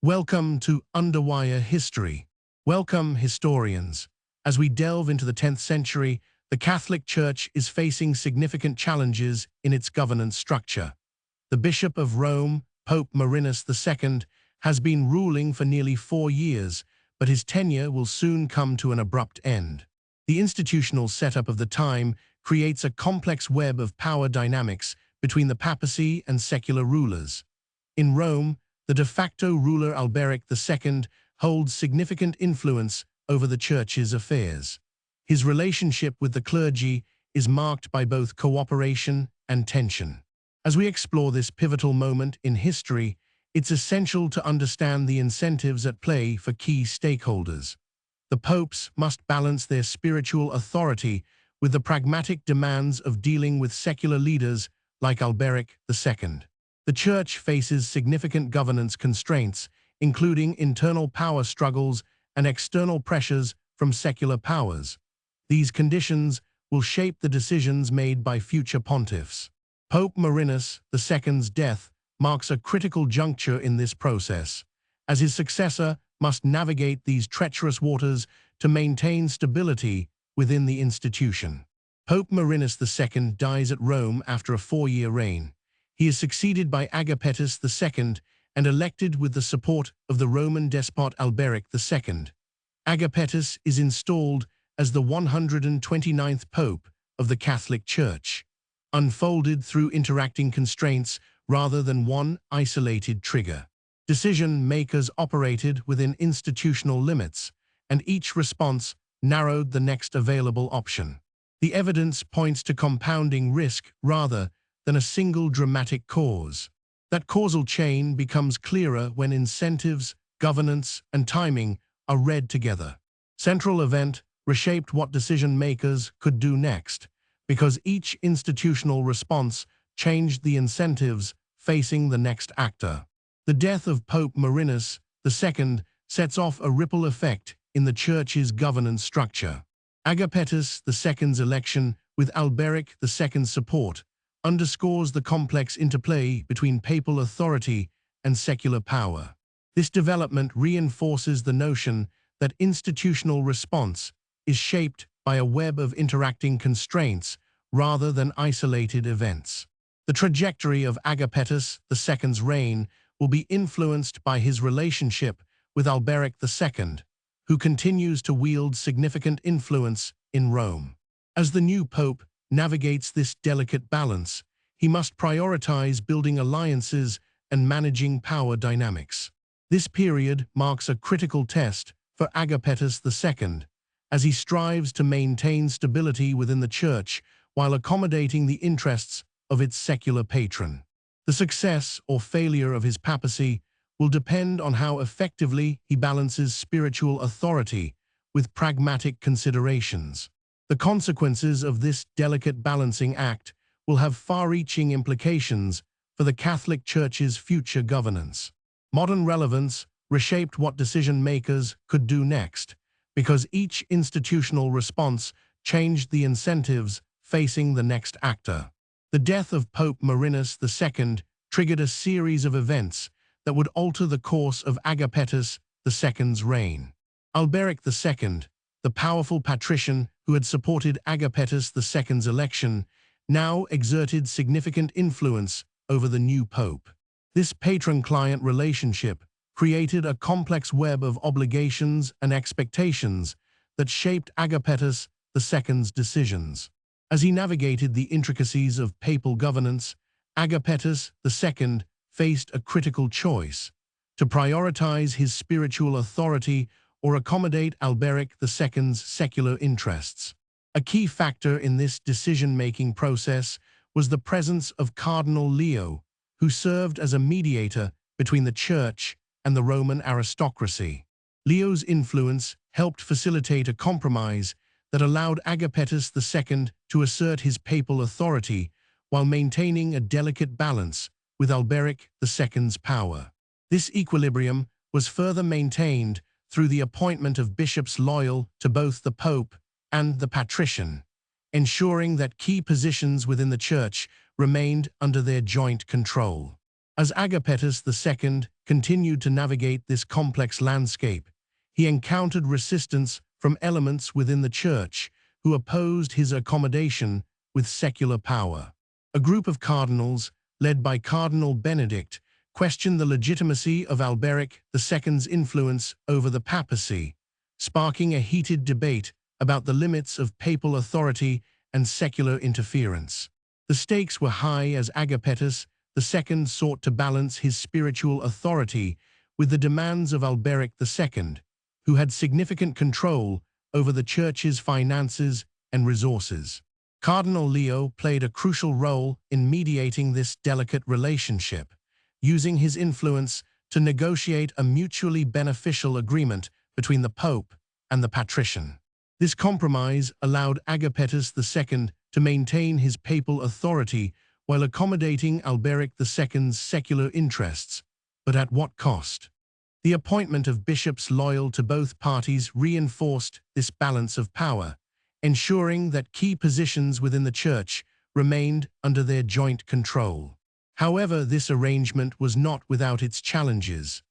Welcome to Underwire History. Welcome, historians. As we delve into the 10th century, the Catholic Church is facing significant challenges in its governance structure. The Bishop of Rome, Pope Marinus II, has been ruling for nearly 4 years, but his tenure will soon come to an abrupt end. The institutional setup of the time creates a complex web of power dynamics between the papacy and secular rulers. In Rome, the de facto ruler Alberic II holds significant influence over the Church's affairs. His relationship with the clergy is marked by both cooperation and tension. As we explore this pivotal moment in history, it's essential to understand the incentives at play for key stakeholders. The popes must balance their spiritual authority with the pragmatic demands of dealing with secular leaders like Alberic II. The Church faces significant governance constraints, including internal power struggles and external pressures from secular powers. These conditions will shape the decisions made by future pontiffs. Pope Marinus II's death marks a critical juncture in this process, as his successor must navigate these treacherous waters to maintain stability within the institution. Pope Marinus II dies at Rome after a 4-year reign. He is succeeded by Agapetus II and elected with the support of the Roman despot Alberic II. Agapetus is installed as the 129th Pope of the Catholic Church, unfolded through interacting constraints rather than one isolated trigger. Decision-makers operated within institutional limits, and each response narrowed the next available option. The evidence points to compounding risk rather than a single dramatic cause. That causal chain becomes clearer when incentives, governance, and timing are read together. Central event reshaped what decision-makers could do next, because each institutional response changed the incentives facing the next actor. The death of Pope Marinus II sets off a ripple effect in the Church's governance structure. Agapetus II's election, with Alberic II's support, underscores the complex interplay between papal authority and secular power. This development reinforces the notion that institutional response is shaped by a web of interacting constraints rather than isolated events. The trajectory of Agapetus II's reign will be influenced by his relationship with Alberic II, who continues to wield significant influence in Rome. As the new pope navigates this delicate balance, he must prioritize building alliances and managing power dynamics. This period marks a critical test for Agapetus II, as he strives to maintain stability within the Church while accommodating the interests of its secular patron. The success or failure of his papacy will depend on how effectively he balances spiritual authority with pragmatic considerations. The consequences of this delicate balancing act will have far-reaching implications for the Catholic Church's future governance. Modern relevance reshaped what decision-makers could do next, because each institutional response changed the incentives facing the next actor. The death of Pope Marinus II triggered a series of events that would alter the course of Agapetus II's reign. Alberic II, the powerful patrician who had supported Agapetus II's election, now exerted significant influence over the new pope. This patron-client relationship created a complex web of obligations and expectations that shaped Agapetus II's decisions. As he navigated the intricacies of papal governance, Agapetus II faced a critical choice: to prioritize his spiritual authority or accommodate Alberic II's secular interests. A key factor in this decision-making process was the presence of Cardinal Leo, who served as a mediator between the Church and the Roman aristocracy. Leo's influence helped facilitate a compromise that allowed Agapetus II to assert his papal authority while maintaining a delicate balance with Alberic II's power. This equilibrium was further maintained through the appointment of bishops loyal to both the Pope and the patrician, ensuring that key positions within the Church remained under their joint control. As Agapetus II continued to navigate this complex landscape, he encountered resistance from elements within the Church who opposed his accommodation with secular power. A group of cardinals, led by Cardinal Benedict, questioned the legitimacy of Alberic II's influence over the papacy, sparking a heated debate about the limits of papal authority and secular interference. The stakes were high as Agapetus II sought to balance his spiritual authority with the demands of Alberic II, who had significant control over the Church's finances and resources. Cardinal Leo played a crucial role in mediating this delicate relationship, using his influence to negotiate a mutually beneficial agreement between the Pope and the patrician. This compromise allowed Agapetus II to maintain his papal authority while accommodating Alberic II's secular interests, but at what cost? The appointment of bishops loyal to both parties reinforced this balance of power, ensuring that key positions within the Church remained under their joint control. However, this arrangement was not without its challenges.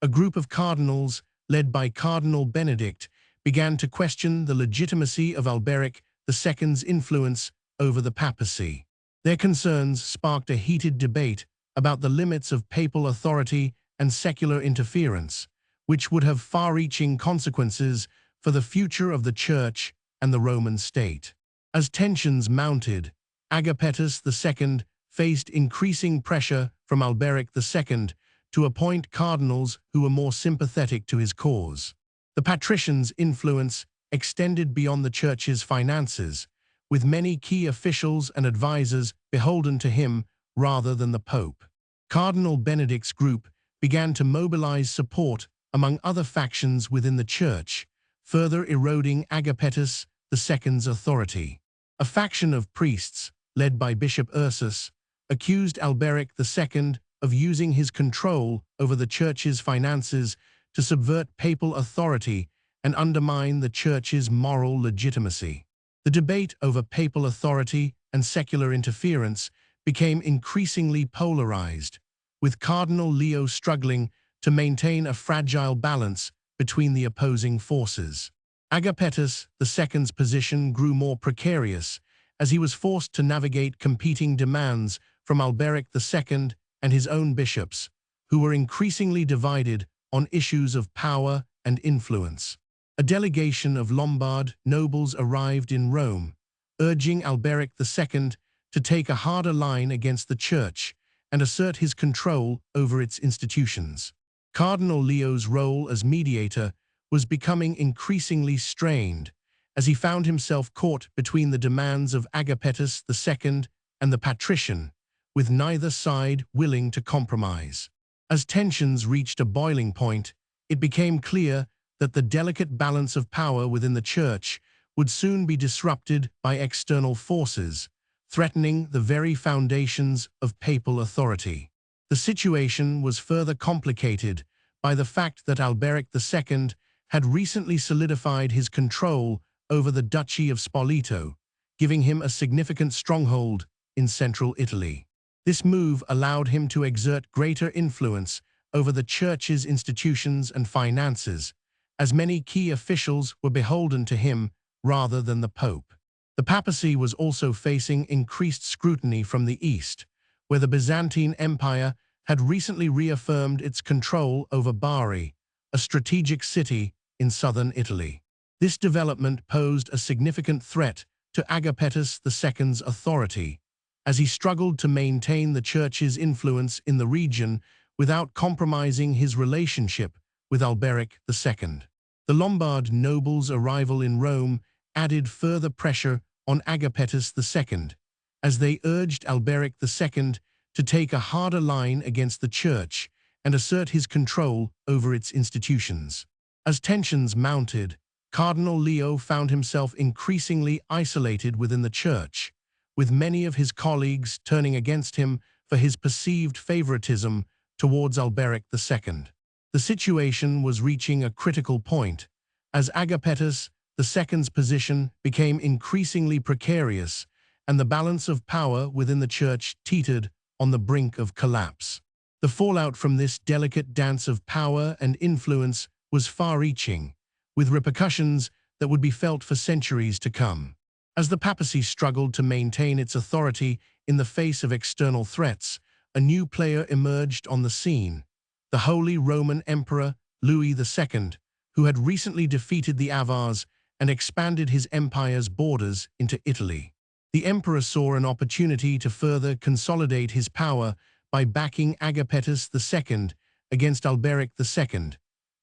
A group of cardinals, led by Cardinal Benedict, began to question the legitimacy of Alberic II's influence over the papacy. Their concerns sparked a heated debate about the limits of papal authority and secular interference, which would have far-reaching consequences for the future of the Church and the Roman state. As tensions mounted, Agapetus II faced increasing pressure from Alberic II to appoint cardinals who were more sympathetic to his cause. The patrician's influence extended beyond the Church's finances, with many key officials and advisors beholden to him rather than the Pope. Cardinal Benedict's group began to mobilize support among other factions within the Church, further eroding Agapetus II's authority. A faction of priests, led by Bishop Ursus, accused Alberic II of using his control over the Church's finances to subvert papal authority and undermine the Church's moral legitimacy. The debate over papal authority and secular interference became increasingly polarized, with Cardinal Leo struggling to maintain a fragile balance between the opposing forces. Agapetus II's position grew more precarious as he was forced to navigate competing demands from Alberic II and his own bishops, who were increasingly divided on issues of power and influence. A delegation of Lombard nobles arrived in Rome, urging Alberic II to take a harder line against the Church and assert his control over its institutions. Cardinal Leo's role as mediator was becoming increasingly strained as he found himself caught between the demands of Agapetus II and the patrician, with neither side willing to compromise. As tensions reached a boiling point, it became clear that the delicate balance of power within the Church would soon be disrupted by external forces, threatening the very foundations of papal authority. The situation was further complicated by the fact that Alberic II had recently solidified his control over the Duchy of Spoleto, giving him a significant stronghold in central Italy. This move allowed him to exert greater influence over the Church's institutions and finances, as many key officials were beholden to him rather than the Pope. The papacy was also facing increased scrutiny from the East, where the Byzantine Empire had recently reaffirmed its control over Bari, a strategic city in southern Italy. This development posed a significant threat to Agapetus II's authority, as he struggled to maintain the Church's influence in the region without compromising his relationship with Alberic II. The Lombard nobles' arrival in Rome added further pressure on Agapetus II, as they urged Alberic II to take a harder line against the Church and assert his control over its institutions. As tensions mounted, Cardinal Leo found himself increasingly isolated within the Church, with many of his colleagues turning against him for his perceived favoritism towards Alberic II. The situation was reaching a critical point, as Agapetus II's position became increasingly precarious and the balance of power within the Church teetered on the brink of collapse. The fallout from this delicate dance of power and influence was far-reaching, with repercussions that would be felt for centuries to come. As the papacy struggled to maintain its authority in the face of external threats, a new player emerged on the scene: the Holy Roman Emperor Louis II, who had recently defeated the Avars and expanded his empire's borders into Italy. The emperor saw an opportunity to further consolidate his power by backing Agapetus II against Alberic II,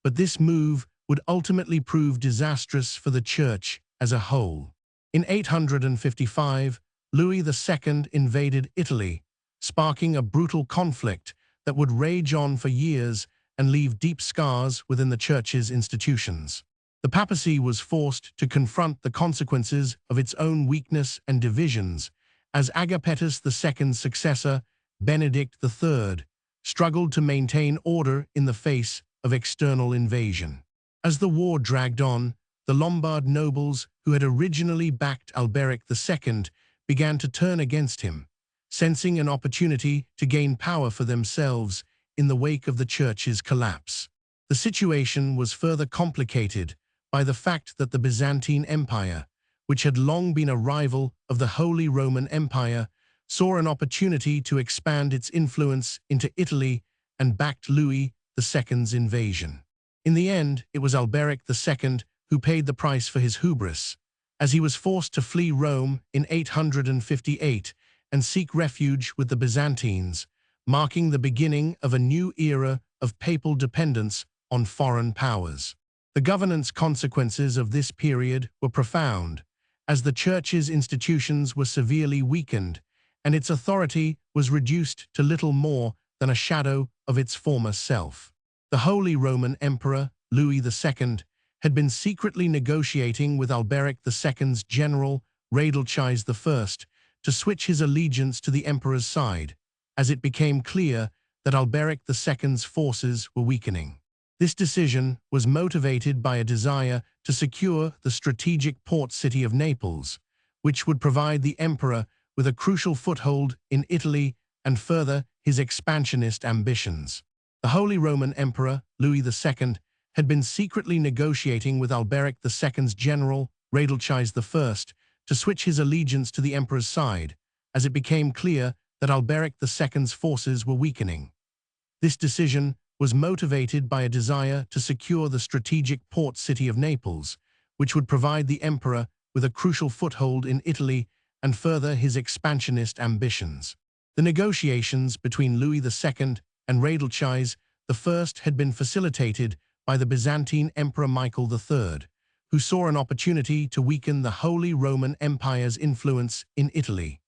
but this move would ultimately prove disastrous for the Church as a whole. In 855, Louis II invaded Italy, sparking a brutal conflict that would rage on for years and leave deep scars within the Church's institutions. The papacy was forced to confront the consequences of its own weakness and divisions, as Agapetus II's successor, Benedict III, struggled to maintain order in the face of external invasion. As the war dragged on, the Lombard nobles who had originally backed Alberic II began to turn against him, sensing an opportunity to gain power for themselves in the wake of the Church's collapse. The situation was further complicated by the fact that the Byzantine Empire, which had long been a rival of the Holy Roman Empire, saw an opportunity to expand its influence into Italy and backed Louis II's invasion. In the end, it was Alberic II who paid the price for his hubris, as he was forced to flee Rome in 858 and seek refuge with the Byzantines, marking the beginning of a new era of papal dependence on foreign powers. The governance consequences of this period were profound, as the Church's institutions were severely weakened, and its authority was reduced to little more than a shadow of its former self. The Holy Roman Emperor, Louis II, had been secretly negotiating with Alberic II's general, Radulchise I, to switch his allegiance to the emperor's side, as it became clear that Alberic II's forces were weakening. This decision was motivated by a desire to secure the strategic port city of Naples, which would provide the emperor with a crucial foothold in Italy and further his expansionist ambitions. The Holy Roman Emperor, Louis II, had been secretly negotiating with Alberic II's general, Radulchise I, to switch his allegiance to the emperor's side, as it became clear that Alberic II's forces were weakening. This decision was motivated by a desire to secure the strategic port city of Naples, which would provide the emperor with a crucial foothold in Italy and further his expansionist ambitions. The negotiations between Louis II and Radulchise I had been facilitated by the Byzantine Emperor Michael III, who saw an opportunity to weaken the Holy Roman Empire's influence in Italy.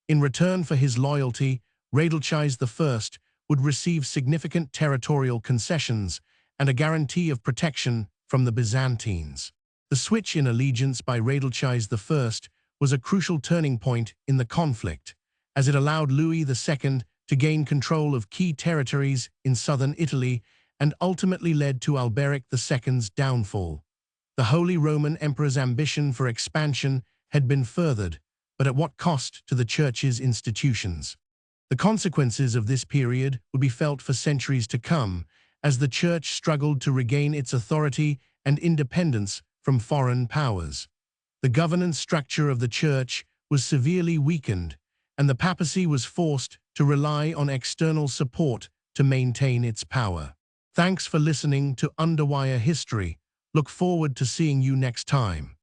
In return for his loyalty, Radulchise I would receive significant territorial concessions and a guarantee of protection from the Byzantines. The switch in allegiance by Radulchise I was a crucial turning point in the conflict, as it allowed Louis II to gain control of key territories in southern Italy and ultimately led to Alberic II's downfall. The Holy Roman Emperor's ambition for expansion had been furthered, but at what cost to the Church's institutions? The consequences of this period would be felt for centuries to come, as the Church struggled to regain its authority and independence from foreign powers. The governance structure of the Church was severely weakened, and the papacy was forced to rely on external support to maintain its power. Thanks for listening to Underwire History. Look forward to seeing you next time.